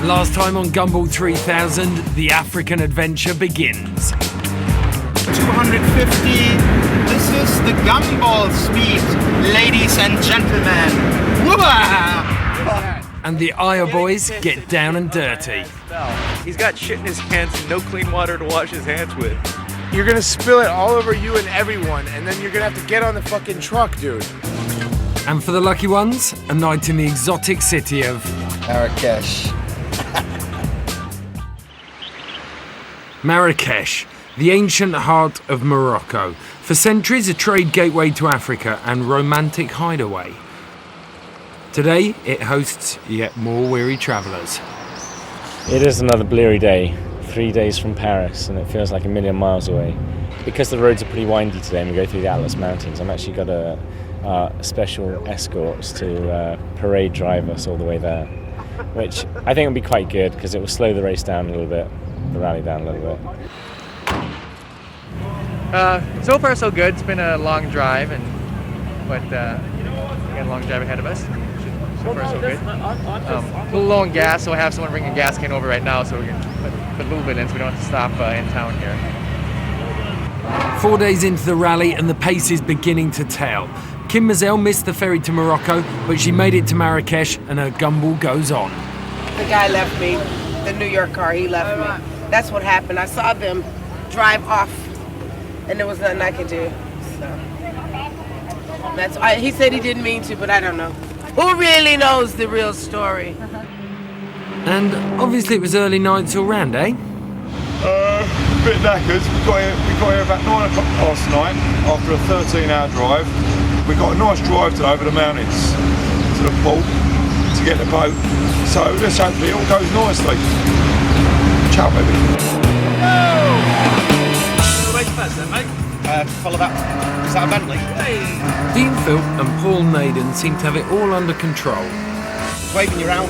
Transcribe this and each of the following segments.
Last time on Gumball 3000, the African adventure begins. 250. This is the Gumball speed, ladies and gentlemen. Whoa! And the Aya boys get down and dirty. He's got shit in his hands and no clean water to wash his hands with. You're gonna spill it all over you and everyone, and then you're gonna have to get on the fucking truck, dude. And for the lucky ones, a night in the exotic city of Marrakesh. Marrakesh, the ancient heart of Morocco. For centuries, a trade gateway to Africa and romantic hideaway. Today, it hosts yet more weary travellers. It is another bleary day, 3 days from Paris, and it feels like a million miles away. Because the roads are pretty windy today and we go through the Atlas Mountains, I'm actually got a special escorts to parade drive us all the way there, which I think will be quite good because it will slow the race down a little bit, the rally down a little bit. So far so good. It's been a long drive, but we got a long drive ahead of us. So far so good. A little low on gas, so I have someone bringing a gas can over right now, so we can put a little bit in so we don't have to stop in town here. 4 days into the rally and the pace is beginning to tell. Kim Mazel missed the ferry to Morocco, but she made it to Marrakesh and her Gumball goes on. The guy left me, the New York car, he left me. That's what happened. I saw them drive off and there was nothing I could do. So he said he didn't mean to, but I don't know. Who really knows the real story? And obviously it was early nights all round, eh? A bit knackers. We got here about 9 o'clock last night after a 13-hour drive. We got a nice drive over the mountains to the port to get the boat. So let's hope it all goes nicely. Ciao, baby. Race first then, mate. Follow that. Is that a Bentley? Dean Philp and Paul Naden seem to have it all under control. Waving you around.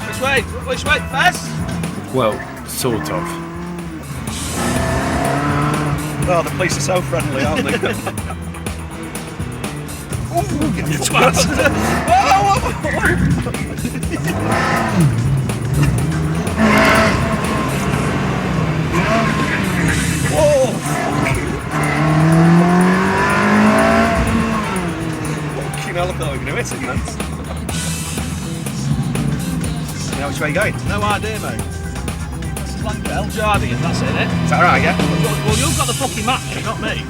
Which way? Which way? Fast? Well, sort of. Oh, the police are so friendly, aren't they? Ooh, get your twat. Fucking hell, I thought we were going to hit him then. You know which way you're going? No idea, mate. This is like El Jardi, if that's it, innit? Is that right, yeah? Well, you've got the fucking map, not me.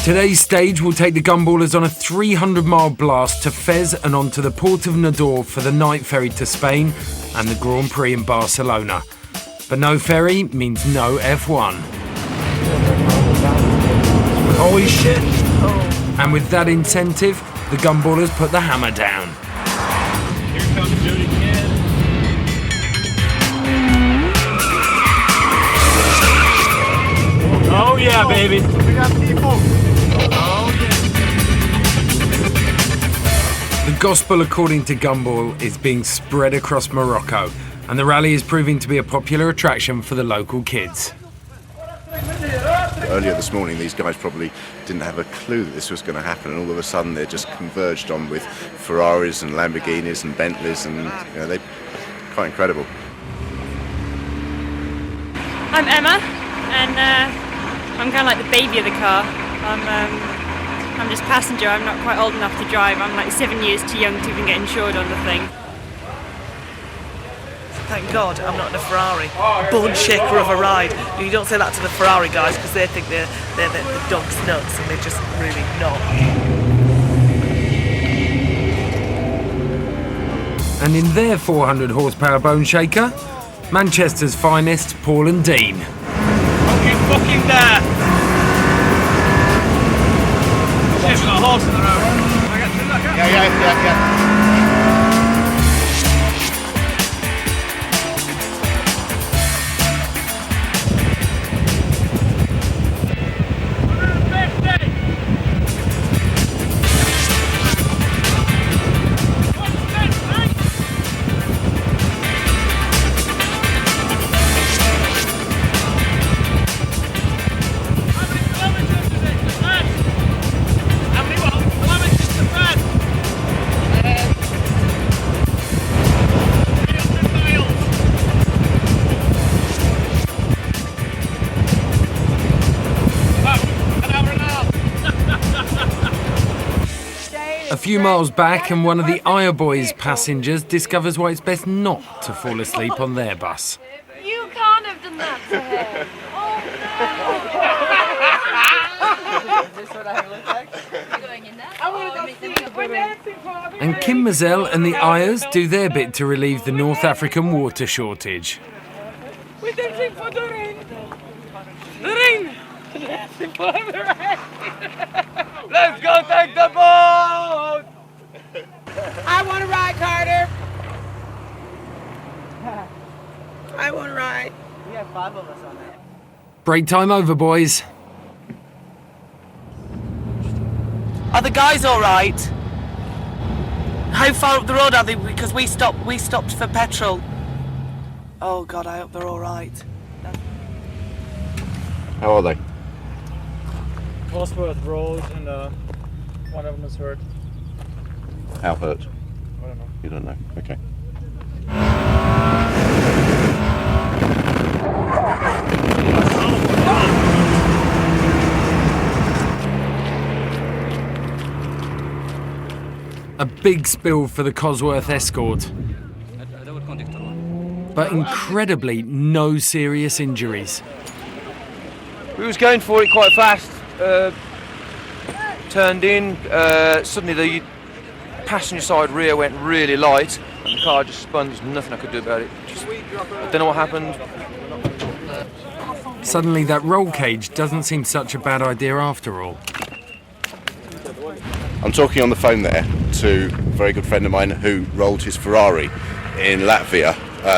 Today's stage will take the Gumballers on a 300-mile blast to Fez and on to the port of Nador for the night ferry to Spain and the Grand Prix in Barcelona. But no ferry means no F1. Holy shit. Oh. And with that incentive, the Gumballers put the hammer down. Here comes Judy Kid. Oh yeah, baby. We got people. The gospel, according to Gumball, is being spread across Morocco, and the rally is proving to be a popular attraction for the local kids. Earlier this morning, these guys probably didn't have a clue that this was going to happen, and all of a sudden they're just converged on with Ferraris and Lamborghinis and Bentleys, and they're quite incredible. I'm Emma, and I'm kind of like the baby of the car. I'm just passenger. I'm not quite old enough to drive. I'm like 7 years too young to even get insured on the thing. Thank God I'm not in a Ferrari. Bone shaker of a ride. You don't say that to the Ferrari guys because they think they're the dog's nuts, and they're just really not. And in their 400 horsepower bone shaker, Manchester's finest, Paul and Dean. Don't you fucking dare! Shit, we've got a horse in the road. Can I get through that gap? Yeah. few miles back and one of the Ire Boys passengers discovers why it's best not to fall asleep on their bus. You can't have done that to her. And Kim Mazel and the Ayers do their bit to relieve the North African water shortage. We're dancing for the rain. The rain. Dancing for the rain. Let's go take the boat. I want to ride, Carter. I want to ride. We have 5 of us on it. Break time over, boys. Are the guys all right? How far up the road are they? Because we stopped for petrol. Oh God, I hope they're all right. How are they? Cosworth Road, and one of them is hurt. How hurt? I don't know. You don't know? Okay. A big spill for the Cosworth Escort. But incredibly, no serious injuries. We was going for it quite fast. Turned in. Suddenly the passenger side rear went really light, and the car just spun. There's nothing I could do about it. I don't know what happened. Suddenly, that roll cage doesn't seem such a bad idea after all. I'm talking on the phone there to a very good friend of mine who rolled his Ferrari in Latvia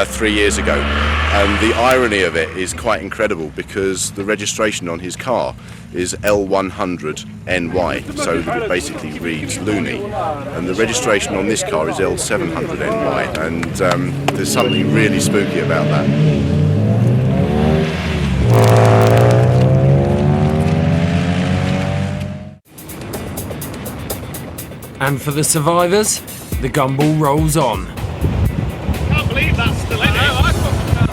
3 years ago. And the irony of it is quite incredible because the registration on his car is L100NY, so it basically reads loony. And the registration on this car is L700NY, and there's something really spooky about that. And for the survivors, the Gumball rolls on. Can't believe that's still in it. I fucking can't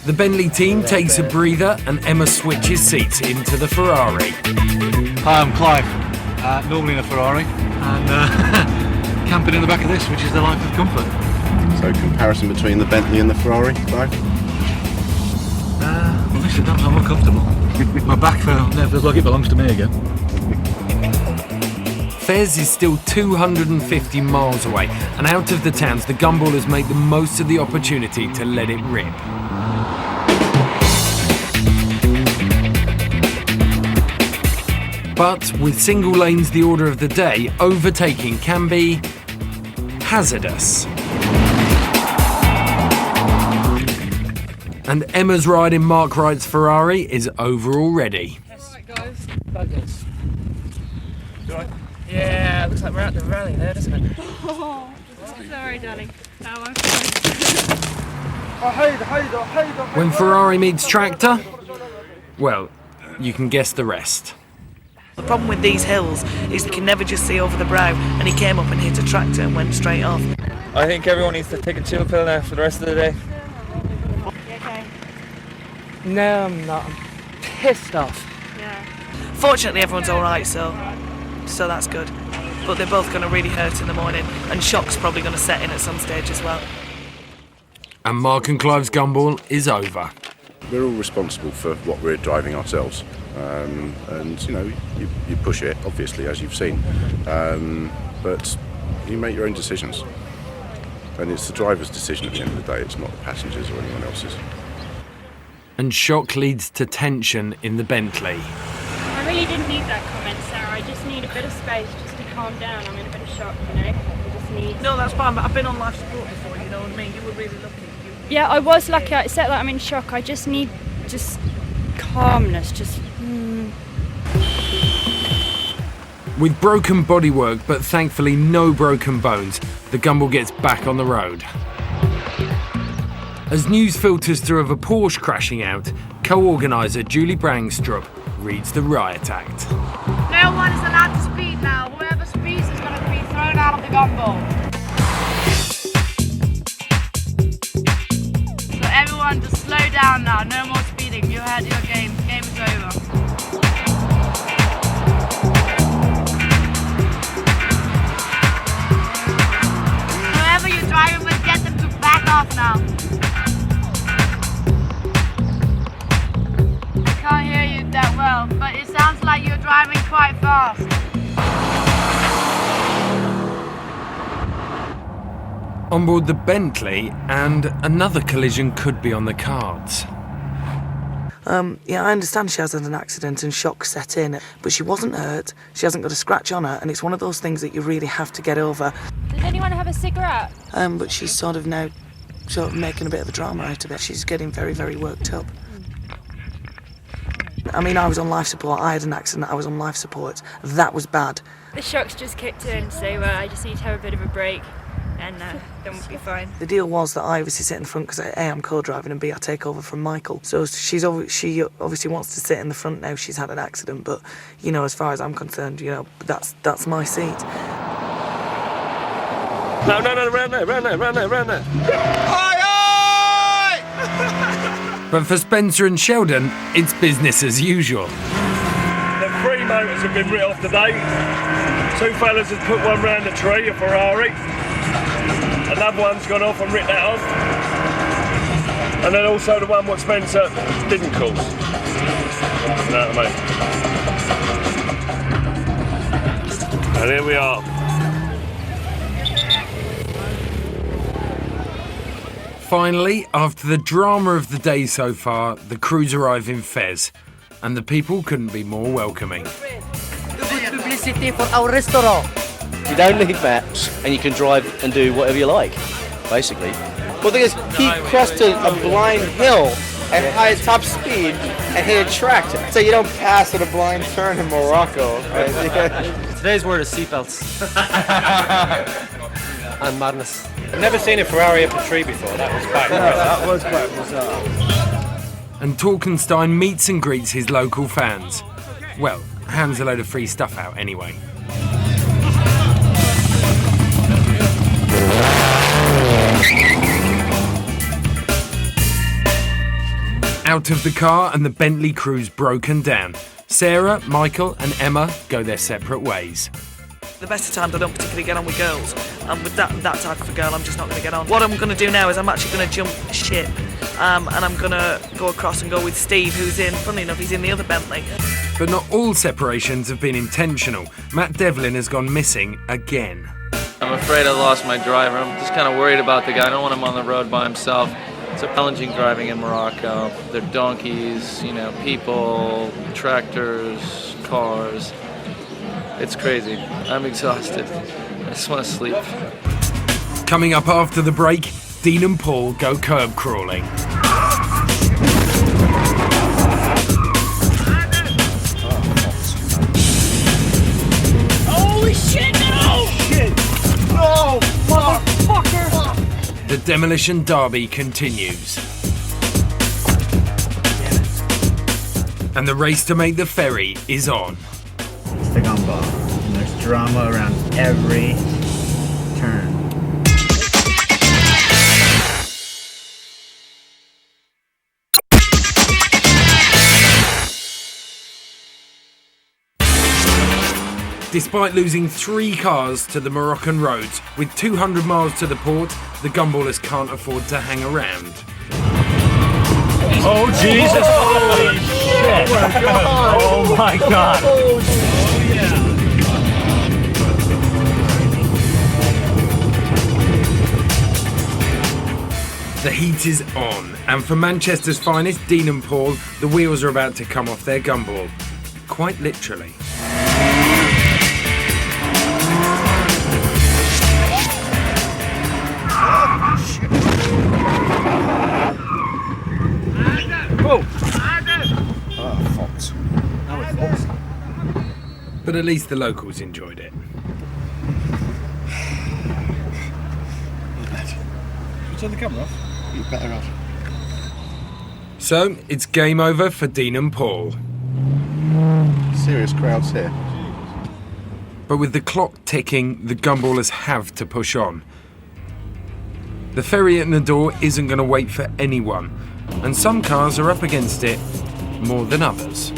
The Bentley team takes a breather and Emma switches seats into the Ferrari. Hi, I'm Clive, normally in a Ferrari, and camping in the back of this, which is the life of comfort. So comparison between the Bentley and the Ferrari, Clive? Well, this is I'm more comfortable. My back feels like it belongs to me again. Fez is still 250 miles away, and out of the towns, the Gumballers make the most of the opportunity to let it rip. But with single lanes the order of the day, overtaking can be hazardous. And Emma's ride in Mark Wright's Ferrari is over already. Alright guys. Buggers. Right. Yeah, looks like we're at the rally there, doesn't it? Oh, sorry, darling. No, I'm When Ferrari meets tractor, well, you can guess the rest. The problem with these hills is you can never just see over the brow, and he came up and hit a tractor and went straight off. I think everyone needs to take a chill pill now for the rest of the day. okay. No, I'm not. I'm pissed off. Yeah. Fortunately, everyone's all right, so that's good. But they're both going to really hurt in the morning, and shock's probably going to set in at some stage as well. And Mark and Clive's Gumball is over. We're all responsible for what we're driving ourselves. And you know, you push it, obviously, as you've seen, but you make your own decisions, and it's the driver's decision at the end of the day. It's not the passengers or anyone else's. And shock leads to tension in the Bentley. I really didn't need that comment, Sarah. I just need a bit of space just to calm down. I'm in a bit of shock, you know. I just need... No, that's fine, but I've been on life support before, you know what I mean? You were really lucky. Yeah, I was lucky. I said that I'm in shock. I just need calmness, With broken bodywork, but thankfully no broken bones, the Gumball gets back on the road. As news filters through of a Porsche crashing out, co-organiser Julie Brangstrup reads the riot act. No one is allowed to speed now. Whoever speeds is going to be thrown out of the Gumball. So everyone just slow down now, no more speeding. You had your game, game is over. Whoever you're driving with, get them to back off now. I can't hear you that well, but it sounds like you're driving quite fast. On board the Bentley, and another collision could be on the cards. Yeah, I understand she has had an accident and shock set in, but she wasn't hurt, she hasn't got a scratch on her, and it's one of those things that you really have to get over. Does anyone have a cigarette? But she's sort of making a bit of a drama out of it. She's getting very, very worked up. I mean, I was on life support, I had an accident, I was on life support. That was bad. The shock's just kicked in, so I just need to have a bit of a break, and then we'll be fine. The deal was that I obviously sit in the front because A, I'm co-driving, and B, I take over from Michael. So she obviously wants to sit in the front now. She's had an accident, but you know, as far as I'm concerned, you know, that's my seat. No, round there. But for Spencer and Sheldon, it's business as usual. The 3 motors have been writ off today. 2 fellas have put one round the tree, a Ferrari. Another one's gone off and ripped that off. And then also the one what Spencer didn't cause. You know what I mean? And here we are. Finally, after the drama of the day so far, the crews arrive in Fez, and the people couldn't be more welcoming. Good publicity for our restaurant. You don't need maps, and you can drive and do whatever you like, basically. Well, the thing is, he crossed a blind hill at high top speed and hit a tractor. So you don't pass at a blind turn in Morocco. Right? Today's word is seatbelts. And madness. I've never seen a Ferrari up a tree before. That was quite that was quite bizarre. And Torkenstein meets and greets his local fans. Well, hands a load of free stuff out anyway. Out of the car and the Bentley crew's broken down. Sarah, Michael and Emma go their separate ways. The best of times I don't particularly get on with girls, and with that type of a girl I'm just not going to get on. What I'm going to do now is I'm actually going to jump ship, and I'm going to go across and go with Steve, who's in, funnily enough, he's in the other Bentley. But not all separations have been intentional. Matt Devlin has gone missing again. I'm afraid I lost my driver. I'm just kind of worried about the guy. I don't want him on the road by himself. It's challenging driving in Morocco. There are donkeys, you know, people, tractors, cars. It's crazy. I'm exhausted. I just want to sleep. Coming up after the break, Dean and Paul go curb crawling. Holy shit, no! Shit! No! Motherfucker! The demolition derby continues. And the race to make the ferry is on. It's the Gumball, and there's drama around every turn. Despite losing 3 cars to the Moroccan roads, with 200 miles to the port, the Gumballers can't afford to hang around. Oh Jesus! Holy shit! Oh my God! The heat is on, and for Manchester's finest, Dean and Paul, the wheels are about to come off their Gumball. Quite literally. But at least the locals enjoyed it. Should we turn the camera off? You better off. So, it's game over for Dean and Paul. Serious crowds here. But with the clock ticking, the Gumballers have to push on. The ferry at Nador isn't going to wait for anyone, and some cars are up against it more than others.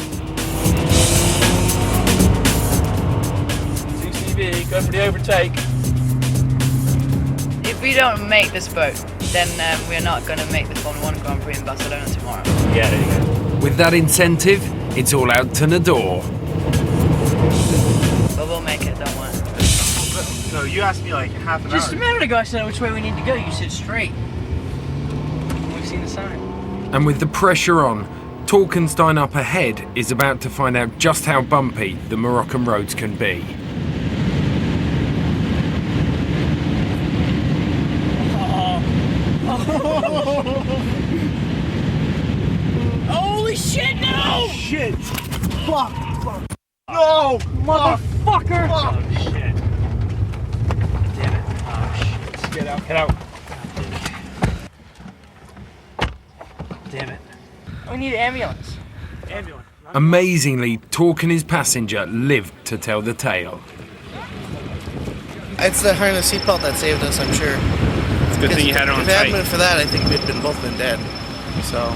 CCV, go for the overtake. If we don't make this boat, then we're not going to make the Formula 1 Grand Prix in Barcelona tomorrow. Yeah, there you go. With that incentive, it's all out to Nador. But we'll make it, don't worry. No, you asked me like half an hour. Just a minute ago I said which way we need to go. You said straight. We've seen the sign. And with the pressure on, Torkenstein up ahead is about to find out just how bumpy the Moroccan roads can be. Holy shit, no! Shit! Fuck! No! Motherfucker! Oh shit! Damn it. Oh shit. Get out! Get out! Damn it. We need an ambulance. Ambulance. Amazingly, Tork and his passenger lived to tell the tale. It's the harness seatbelt that saved us, I'm sure. It's a good thing you had it on If it hadn't tight. been for that, I think we'd both been dead. So,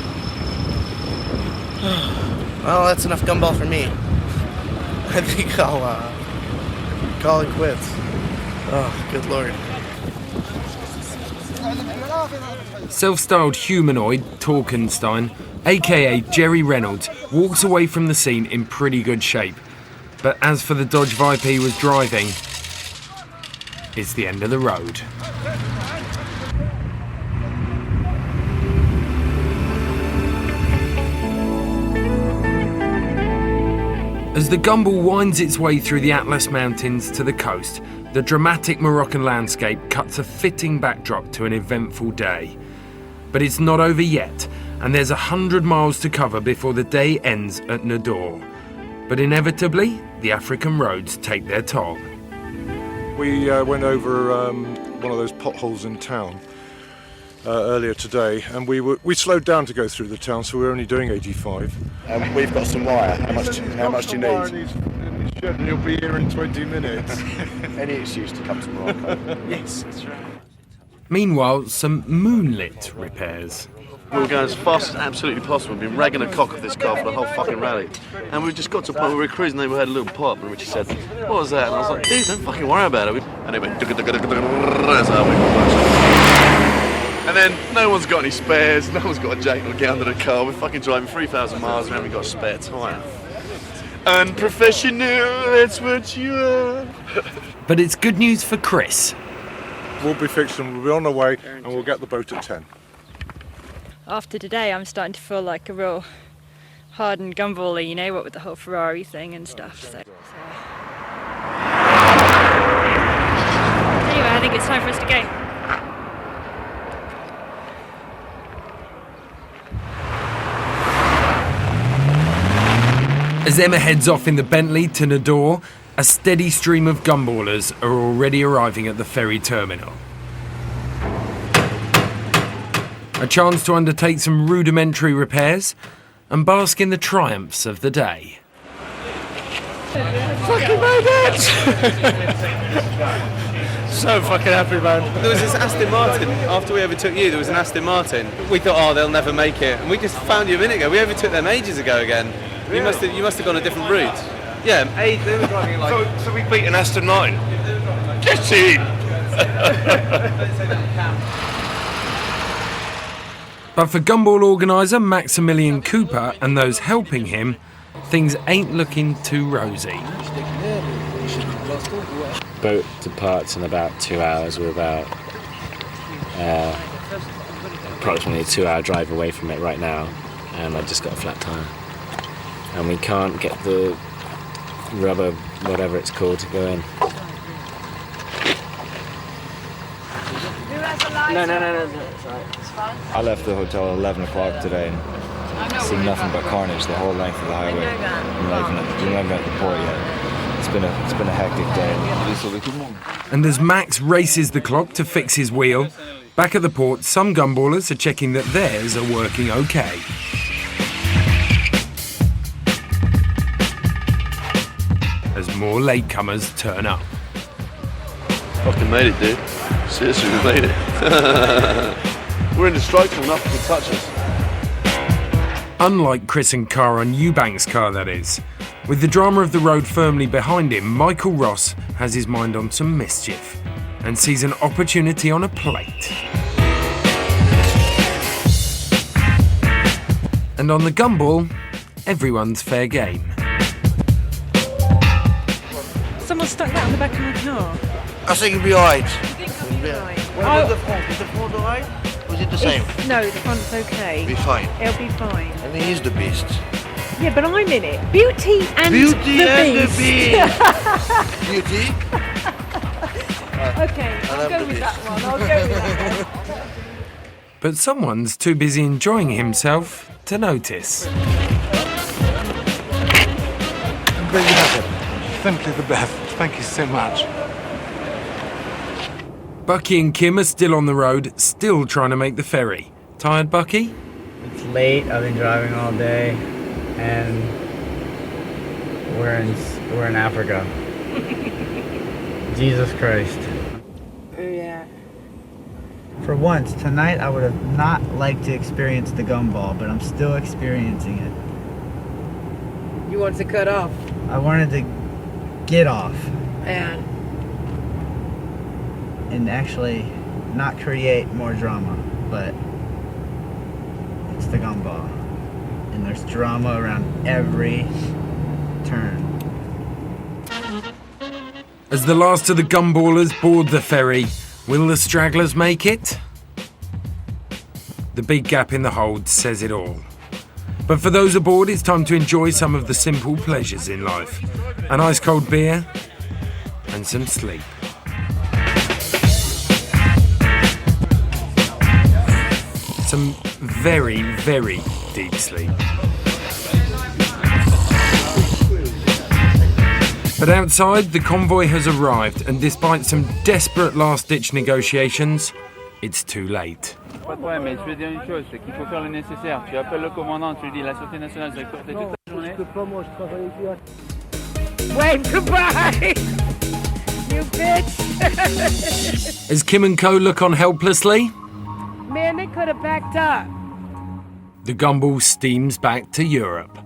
well, that's enough gumball for me. I think I'll call it quits. Oh, good lord. Self-styled humanoid Torkenstein, aka Jerry Reynolds, walks away from the scene in pretty good shape. But as for the Dodge Viper he was driving, it's the end of the road. As the Gumball winds its way through the Atlas Mountains to the coast, the dramatic Moroccan landscape cuts a fitting backdrop to an eventful day. But it's not over yet, and there's 100 miles to cover before the day ends at Nador. But inevitably, the African roads take their toll. We went over one of those potholes in town earlier today, and we slowed down to go through the town, so we're only doing 85. We've got some wire. How much do you need? And you'll be here in 20 minutes. Any excuse to come to Morocco. Yes, that's right. Meanwhile, some moonlit repairs. We were going as fast as absolutely possible. We've been ragging the cock of this car for the whole fucking rally. And we just got to a point where we were cruising and we had a little pop, and Richie said, "What was that?" And I was like, "Dude, don't fucking worry about it." And it went, that's how we and then no one's got any spares, no one's got a jack or get under the car. We're fucking driving 3,000 miles and we haven't got a spare tyre. Unprofessional, that's what you are. But it's good news for Chris. We'll be fixed and we'll be on our way, and we'll get the boat at 10. After today, I'm starting to feel like a real hardened gumballer, you know, what with the whole Ferrari thing and stuff. So. Anyway, I think it's time for us to go. As Emma heads off in the Bentley to Nador, a steady stream of gumballers are already arriving at the ferry terminal. A chance to undertake some rudimentary repairs and bask in the triumphs of the day. Fucking made it! So fucking happy, man. There was this Aston Martin, after we overtook you, there was an Aston Martin. We thought, oh, they'll never make it. And we just found you a minute ago. We overtook them ages ago again. You must have gone a different route. Yeah, they were driving like... So we beat an Aston Martin? Get in! But for Gumball organiser Maximilian Cooper and those helping him, things ain't looking too rosy. Boat departs in about 2 hours. We're about approximately a 2-hour drive away from it right now, and I've just got a flat tyre. And we can't get the rubber, whatever it's called, to go in. No. It's all right. It's fine. I left the hotel at 11 o'clock today and seen nothing but carnage the whole length of the highway. We're not even at the port yet. It's been a hectic day. And as Max races the clock to fix his wheel, back at the port, some gumballers are checking that theirs are working okay. as more latecomers turn up. Fucking made it, dude. Seriously, we made it. We're indestructible, nothing can touch us. Unlike Chris and Carr on Eubank's car, that is. With the drama of the road firmly behind him, Michael Ross has his mind on some mischief and sees an opportunity on a plate. And on the Gumball, everyone's fair game. Someone stuck that on the back of my car. I think it'll be alright. You think I'll be alright? What about the front? Is the front alright? Or is it the same? No, the front's okay. Be fine. It'll be fine. And he is the beast. Yeah, but I'm in it. Beauty and Beauty the and Beast. the Beast. Beauty. Okay, I'll go with that one. I'll go with that one. But someone's too busy enjoying himself to notice. Simply the best. Thank you so much. Bucky and Kim are still on the road, still trying to make the ferry. Tired, Bucky? It's late. I've been driving all day, and we're in Africa. Jesus Christ. Yeah. For once, tonight I would have not liked to experience the gumball, but I'm still experiencing it. You want to cut off? I wanted to get off Yeah. and actually not create more drama, but it's the gumball. And there's drama around every turn. As the last of the Gumballers board the ferry, will the stragglers make it? The big gap in the hold says it all. But for those aboard, it's time to enjoy some of the simple pleasures in life. An ice-cold beer and some sleep. Some very, very deep sleep. But outside, the convoy has arrived, and despite some desperate last-ditch negotiations, it's too late. Pas de problème, mais je veux dire une chose, c'est qu'il faut faire le nécessaire. Tu appelles le commandant, tu lui dis la Sûreté nationale, c'est toute la journée. Je peux pas, moi, je travaille ici. Wave goodbye! You bitch! As Kim and co look on helplessly, Man, they could have backed up. the Gumball steams back to Europe.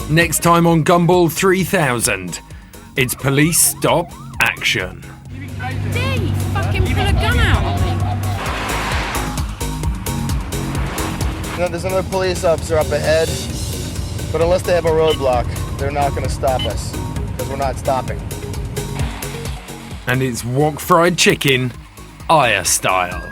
Next time on Gumball 3000, it's police stop action. Dare you fucking pull a gun out on me? You know, there's another police officer up ahead, but unless they have a roadblock, they're not going to stop us, because we're not stopping. And it's wok fried chicken, Aya style.